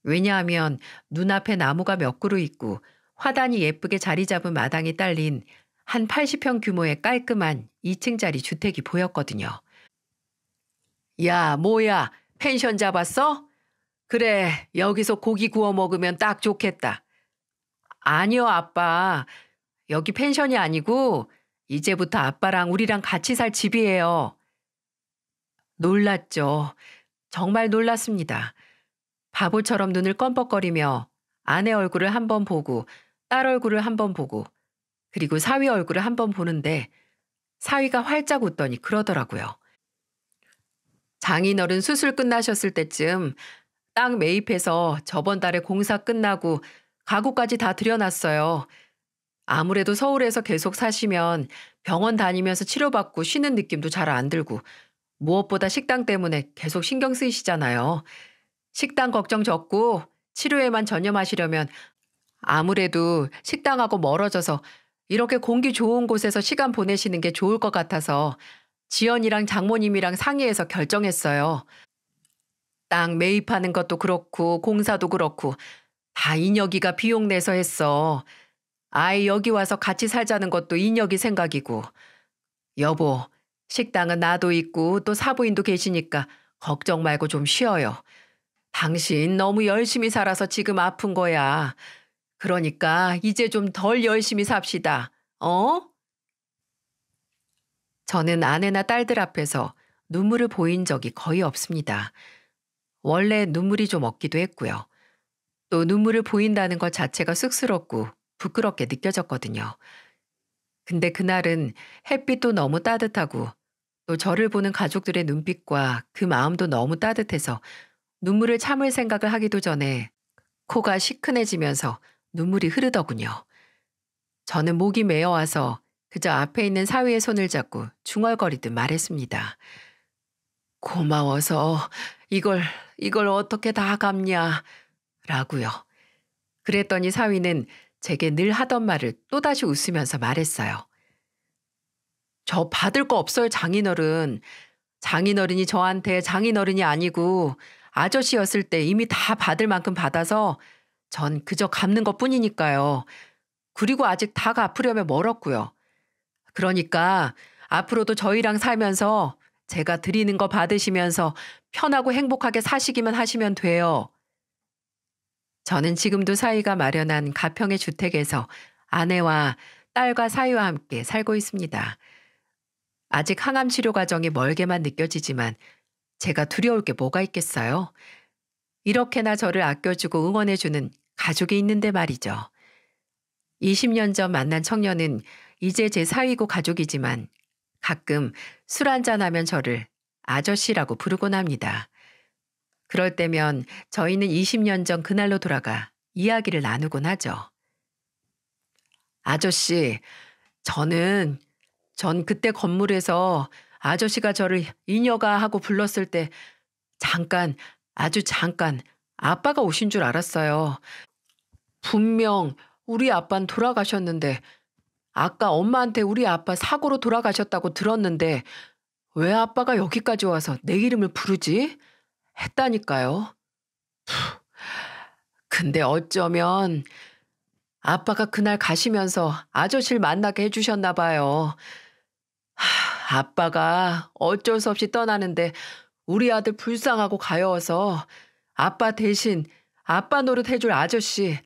왜냐하면 눈앞에 나무가 몇 그루 있고 화단이 예쁘게 자리 잡은 마당이 딸린 한 80평 규모의 깔끔한 2층짜리 주택이 보였거든요. 야, 뭐야, 펜션 잡았어? 그래, 여기서 고기 구워 먹으면 딱 좋겠다. 아니요, 아빠. 여기 펜션이 아니고 이제부터 아빠랑 우리랑 같이 살 집이에요. 놀랐죠. 정말 놀랐습니다. 바보처럼 눈을 껌뻑거리며 아내 얼굴을 한번 보고 딸 얼굴을 한번 보고 그리고 사위 얼굴을 한번 보는데 사위가 활짝 웃더니 그러더라고요. 장인어른 수술 끝나셨을 때쯤 땅 매입해서 저번 달에 공사 끝나고 가구까지 다 들여놨어요. 아무래도 서울에서 계속 사시면 병원 다니면서 치료받고 쉬는 느낌도 잘 안 들고 무엇보다 식당 때문에 계속 신경 쓰이시잖아요. 식당 걱정 적고 치료에만 전념하시려면 아무래도 식당하고 멀어져서 이렇게 공기 좋은 곳에서 시간 보내시는 게 좋을 것 같아서 지연이랑 장모님이랑 상의해서 결정했어요. 땅 매입하는 것도 그렇고 공사도 그렇고 다 인혁이가 비용 내서 했어. 아이 여기 와서 같이 살자는 것도 인혁이 생각이고. 여보, 식당은 나도 있고 또 사부인도 계시니까 걱정 말고 좀 쉬어요. 당신 너무 열심히 살아서 지금 아픈 거야. 그러니까 이제 좀 덜 열심히 삽시다. 어? 저는 아내나 딸들 앞에서 눈물을 보인 적이 거의 없습니다. 원래 눈물이 좀 없기도 했고요. 또 눈물을 보인다는 것 자체가 쑥스럽고 부끄럽게 느껴졌거든요. 근데 그날은 햇빛도 너무 따뜻하고 또 저를 보는 가족들의 눈빛과 그 마음도 너무 따뜻해서 눈물을 참을 생각을 하기도 전에 코가 시큰해지면서 눈물이 흐르더군요. 저는 목이 메어와서 그저 앞에 있는 사위의 손을 잡고 중얼거리듯 말했습니다. 고마워서 이걸, 이걸 어떻게 다 갚냐, 라고요. 그랬더니 사위는 제게 늘 하던 말을 또다시 웃으면서 말했어요. 저 받을 거 없어요, 장인어른. 장인어른이 저한테 장인어른이 아니고 아저씨였을 때 이미 다 받을 만큼 받아서 전 그저 갚는 것 뿐이니까요. 그리고 아직 다 갚으려면 멀었고요. 그러니까 앞으로도 저희랑 살면서 제가 드리는 거 받으시면서 편하고 행복하게 사시기만 하시면 돼요. 저는 지금도 사위가 마련한 가평의 주택에서 아내와 딸과 사위와 함께 살고 있습니다. 아직 항암 치료 과정이 멀게만 느껴지지만 제가 두려울 게 뭐가 있겠어요? 이렇게나 저를 아껴주고 응원해주는 가족이 있는데 말이죠. 20년 전 만난 청년은 이제 제 사위고 가족이지만 가끔 술 한잔하면 저를 아저씨라고 부르곤 합니다. 그럴 때면 저희는 20년 전 그날로 돌아가 이야기를 나누곤 하죠. 아저씨, 저는 전 그때 건물에서 아저씨가 저를 이녀가 하고 불렀을 때 잠깐, 아주 잠깐 아빠가 오신 줄 알았어요. 분명 우리 아빠는 돌아가셨는데 아까 엄마한테 우리 아빠 사고로 돌아가셨다고 들었는데 왜 아빠가 여기까지 와서 내 이름을 부르지? 했다니까요. 근데 어쩌면 아빠가 그날 가시면서 아저씨를 만나게 해주셨나 봐요. 아빠가 어쩔 수 없이 떠나는데 우리 아들 불쌍하고 가여워서 아빠 대신 아빠 노릇 해줄 아저씨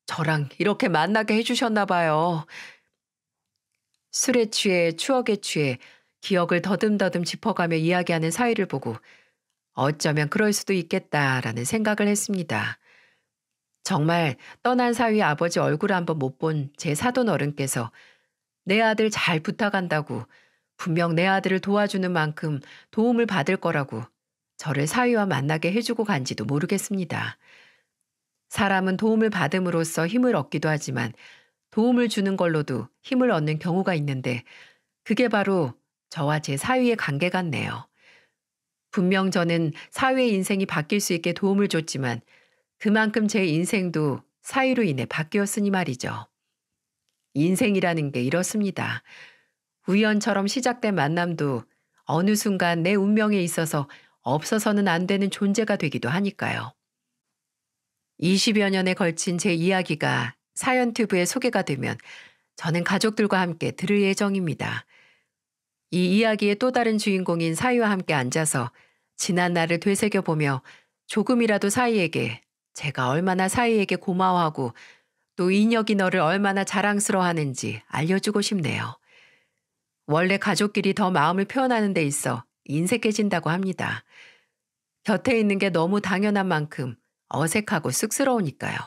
저랑 이렇게 만나게 해주셨나 봐요. 술에 취해 추억에 취해 기억을 더듬더듬 짚어가며 이야기하는 사위를 보고 어쩌면 그럴 수도 있겠다라는 생각을 했습니다. 정말 떠난 사위 아버지 얼굴을 한번 못 본 제 사돈 어른께서 내 아들 잘 부탁한다고 분명 내 아들을 도와주는 만큼 도움을 받을 거라고 저를 사위와 만나게 해주고 간지도 모르겠습니다. 사람은 도움을 받음으로써 힘을 얻기도 하지만 도움을 주는 걸로도 힘을 얻는 경우가 있는데 그게 바로 저와 제 사위의 관계 같네요. 분명 저는 사위의 인생이 바뀔 수 있게 도움을 줬지만 그만큼 제 인생도 사위로 인해 바뀌었으니 말이죠. 인생이라는 게 이렇습니다. 우연처럼 시작된 만남도 어느 순간 내 운명에 있어서 없어서는 안 되는 존재가 되기도 하니까요. 20여 년에 걸친 제 이야기가 사연튜브에 소개가 되면 저는 가족들과 함께 들을 예정입니다. 이 이야기의 또 다른 주인공인 사위와 함께 앉아서 지난 날을 되새겨보며 조금이라도 사위에게 제가 얼마나 사위에게 고마워하고 또 인혁이 너를 얼마나 자랑스러워하는지 알려주고 싶네요. 원래 가족끼리 더 마음을 표현하는 데 있어 인색해진다고 합니다. 곁에 있는 게 너무 당연한 만큼 어색하고 쑥스러우니까요.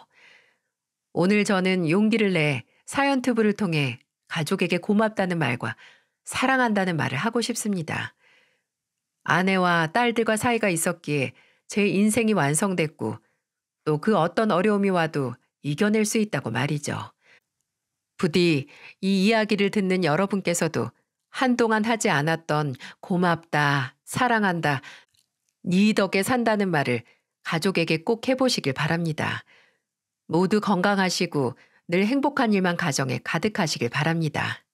오늘 저는 용기를 내 사연 튜브를 통해 가족에게 고맙다는 말과 사랑한다는 말을 하고 싶습니다. 아내와 딸들과 사이가 있었기에 제 인생이 완성됐고 또 그 어떤 어려움이 와도 이겨낼 수 있다고 말이죠. 부디 이 이야기를 듣는 여러분께서도 한동안 하지 않았던 고맙다, 사랑한다, 네 덕에 산다는 말을 가족에게 꼭 해보시길 바랍니다. 모두 건강하시고 늘 행복한 일만 가정에 가득하시길 바랍니다.